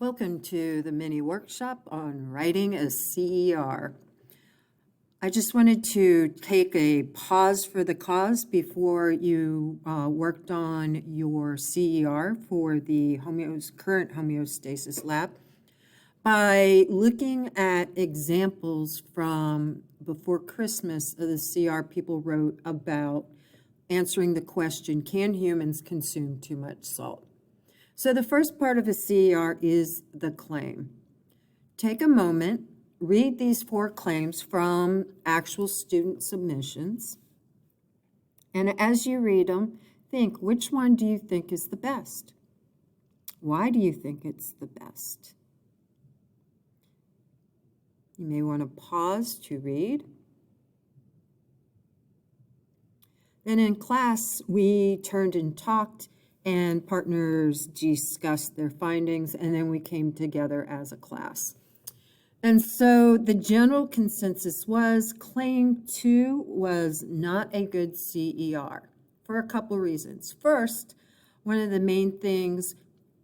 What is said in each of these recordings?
Welcome to the mini workshop on writing a CER. I just wanted to take a pause for the cause before you worked on your CER for the current homeostasis lab by looking at examples from before Christmas of the CR people wrote about answering the question, can humans consume too much salt? So the first part of a CER is the claim. Take a moment, read these 4 claims from actual student submissions, and as you read them, think, which one do you think is the best? Why do you think it's the best? You may want to pause to read. Then in class, we turned and talked, and partners discussed their findings, and then we came together as a class. And so the general consensus was claim 2 was not a good CER for a couple reasons. First, one of the main things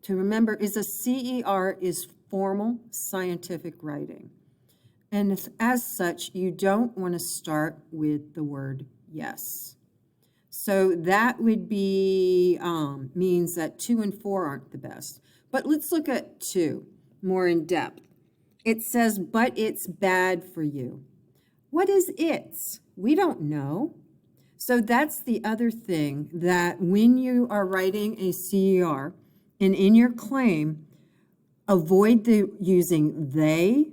to remember is a CER is formal scientific writing. And as such, you don't want to start with the word yes. So that would be, means that 2 and 4 aren't the best. But let's look at 2 more in depth. It says, but it's bad for you. What is it's? We don't know. So that's the other thing, that when you are writing a CER and in your claim, avoid using they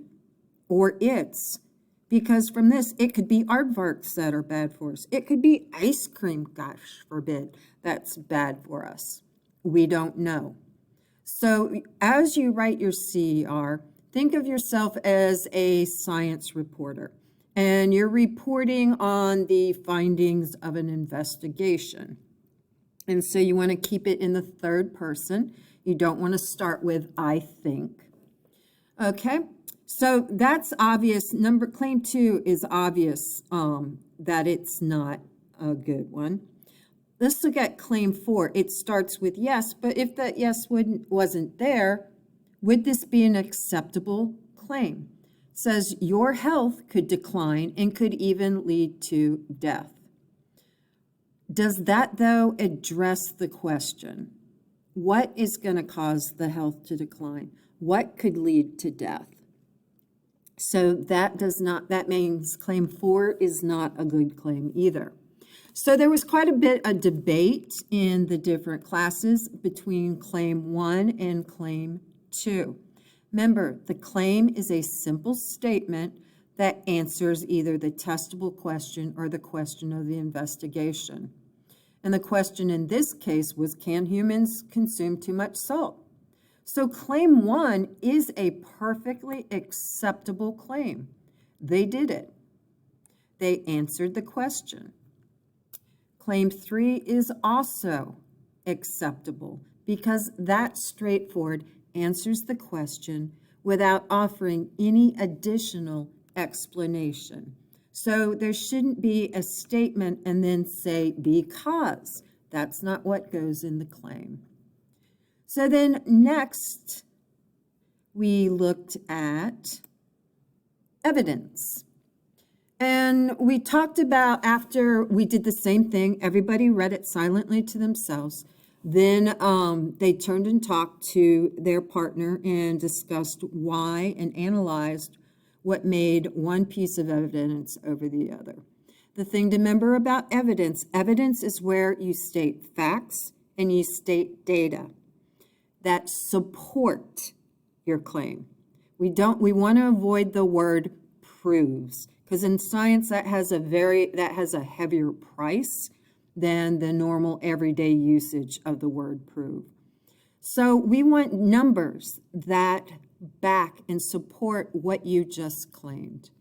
or it's. Because from this, it could be aardvarks that are bad for us. It could be ice cream, gosh forbid, that's bad for us. We don't know. So as you write your CER, think of yourself as a science reporter, and you're reporting on the findings of an investigation. And so you want to keep it in the third person. You don't want to start with I think. Okay. So that's obvious. Claim 2 is obvious that it's not a good one. Let's look at claim 4. It starts with yes, but if that yes wasn't there, would this be an acceptable claim? It says your health could decline and could even lead to death. Does that, though, address the question? What is going to cause the health to decline? What could lead to death? So that means claim 4 is not a good claim either. So there was quite a bit of debate in the different classes between claim 1 and claim 2. Remember, the claim is a simple statement that answers either the testable question or the question of the investigation. And the question in this case was, can humans consume too much salt? So claim 1 is a perfectly acceptable claim. They did it. They answered the question. Claim 3 is also acceptable because that straightforward answers the question without offering any additional explanation. So there shouldn't be a statement and then say because. That's not what goes in the claim. So then next, we looked at evidence. And we talked about, after we did the same thing, everybody read it silently to themselves. Then they turned and talked to their partner and discussed why and analyzed what made one piece of evidence over the other. The thing to remember about evidence is where you state facts and you state data that support your claim. We want to avoid the word proves, because in science that has a heavier price than the normal everyday usage of the word prove. So we want numbers that back and support what you just claimed.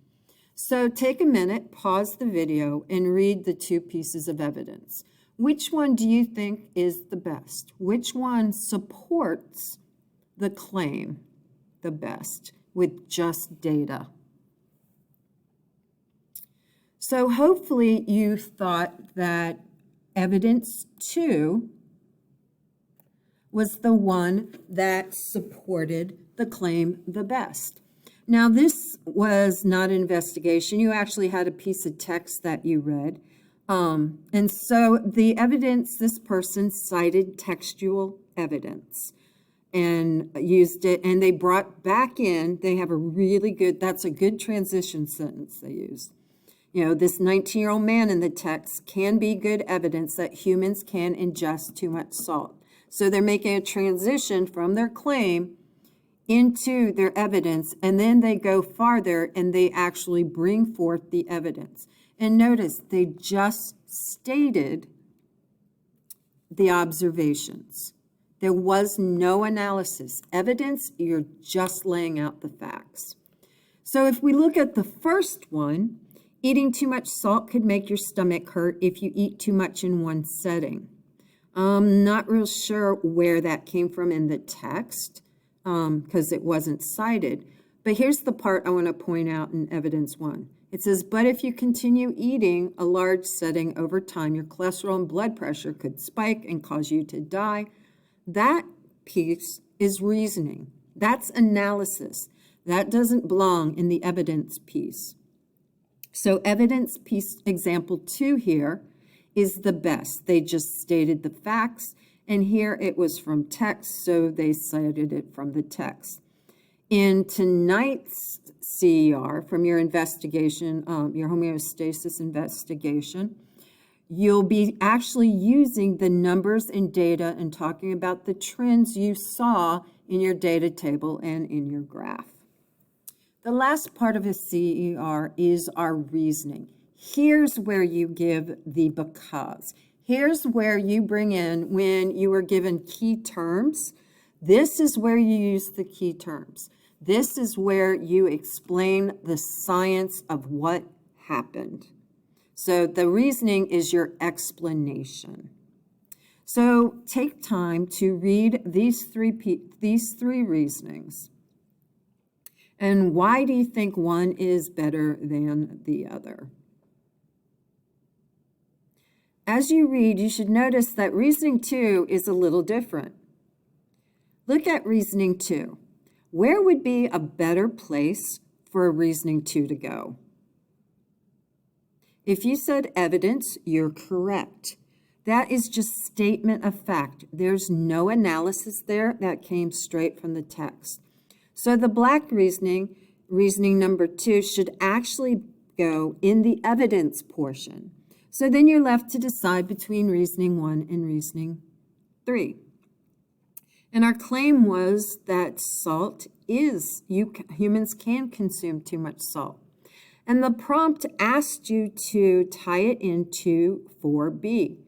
So take a minute, pause the video, and read the 2 pieces of evidence. Which one do you think is the best? Which one supports the claim the best with just data? So hopefully you thought that evidence 2 was the one that supported the claim the best. Now, this was not an investigation. You actually had a piece of text that you read. And so the evidence, this person cited textual evidence and used it, and they brought back in, they have a really good, that's a good transition sentence they used. You know, this 19-year-old man in the text can be good evidence that humans can ingest too much salt. So they're making a transition from their claim into their evidence, and then they go farther and they actually bring forth the evidence. And notice, they just stated the observations. There was no analysis. Evidence, you're just laying out the facts. So if we look at the first one, eating too much salt could make your stomach hurt if you eat too much in one setting. I'm not real sure where that came from in the text because it wasn't cited. But here's the part I want to point out in evidence 1. It says, but if you continue eating a large setting over time, your cholesterol and blood pressure could spike and cause you to die. That piece is reasoning. That's analysis. That doesn't belong in the evidence piece. So evidence piece example 2 here is the best. They just stated the facts, and here it was from text, so they cited it from the text. In tonight's CER, from your investigation, your homeostasis investigation, you'll be actually using the numbers and data and talking about the trends you saw in your data table and in your graph. The last part of a CER is our reasoning. Here's where you give the because. Here's where you bring in when you were given key terms. This is where you use the key terms. This is where you explain the science of what happened. So the reasoning is your explanation. So take time to read these three reasonings. And why do you think one is better than the other? As you read, you should notice that reasoning 2 is a little different. Look at reasoning 2. Where would be a better place for a reasoning 2 to go? If you said evidence, you're correct. That is just statement of fact. There's no analysis there. That came straight from the text. So the black reasoning number 2, should actually go in the evidence portion. So then you're left to decide between reasoning 1 and reasoning 3. And our claim was that salt humans can consume too much salt. And the prompt asked you to tie it into 4B,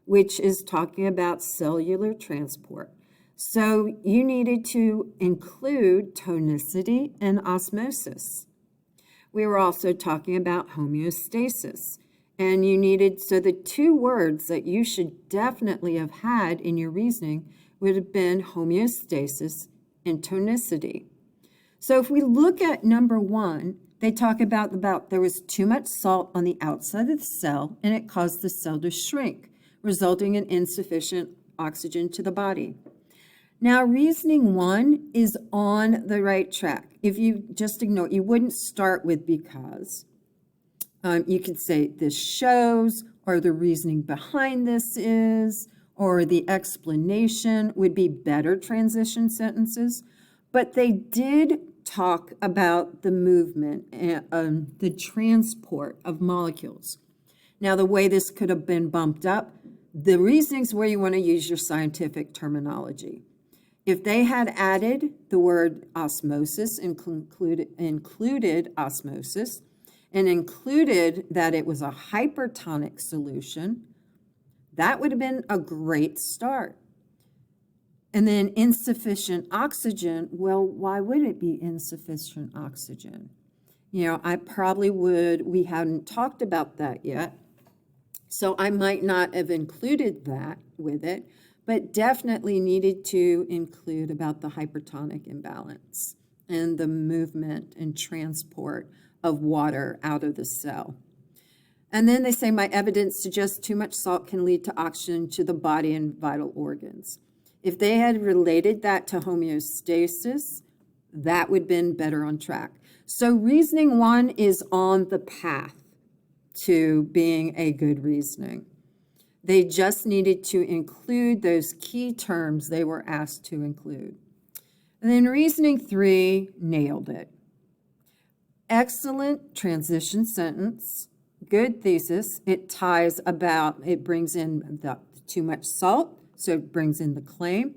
which is talking about cellular transport. So you needed to include tonicity and osmosis. We were also talking about homeostasis. And you needed, so the 2 words that you should definitely have had in your reasoning would have been homeostasis and tonicity. So if we look at number 1, they talk about there was too much salt on the outside of the cell and it caused the cell to shrink, resulting in insufficient oxygen to the body. Now, reasoning 1 is on the right track. If you just ignore it, you wouldn't start with because. You could say this shows, or the reasoning behind this is, or the explanation would be better transition sentences. But they did talk about the movement and the transport of molecules. Now, the way this could have been bumped up, the reasoning's where you want to use your scientific terminology. If they had added the word osmosis, included osmosis, and included that it was a hypertonic solution, that would have been a great start. And then insufficient oxygen, well, why would it be insufficient oxygen? You know, we hadn't talked about that yet, so I might not have included that with it, but definitely needed to include about the hypertonic imbalance and the movement and transport of water out of the cell. And then they say, my evidence suggests too much salt can lead to oxygen to the body and vital organs. If they had related that to homeostasis, that would have been better on track. So reasoning 1 is on the path to being a good reasoning. They just needed to include those key terms they were asked to include. And then reasoning 3 nailed it. Excellent transition sentence, good thesis. It brings in the too much salt, so it brings in the claim,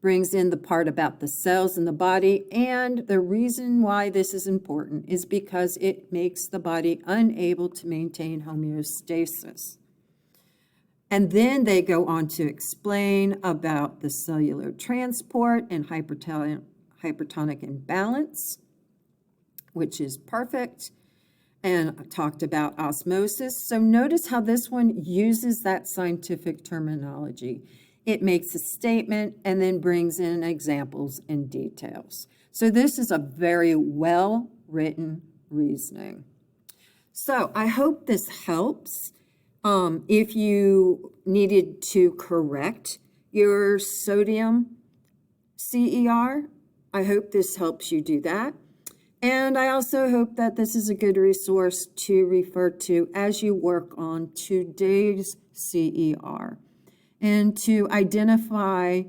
brings in the part about the cells in the body, and the reason why this is important is because it makes the body unable to maintain homeostasis. And then they go on to explain about the cellular transport and hypertonic imbalance, which is perfect, and talked about osmosis. So notice how this one uses that scientific terminology. It makes a statement and then brings in examples and details. So this is a very well-written reasoning. So I hope this helps. If you needed to correct your sodium CER, I hope this helps you do that. And I also hope that this is a good resource to refer to as you work on today's CER and to identify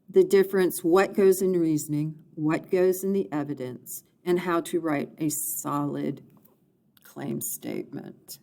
the difference, what goes in reasoning, what goes in the evidence, and how to write a solid claim statement.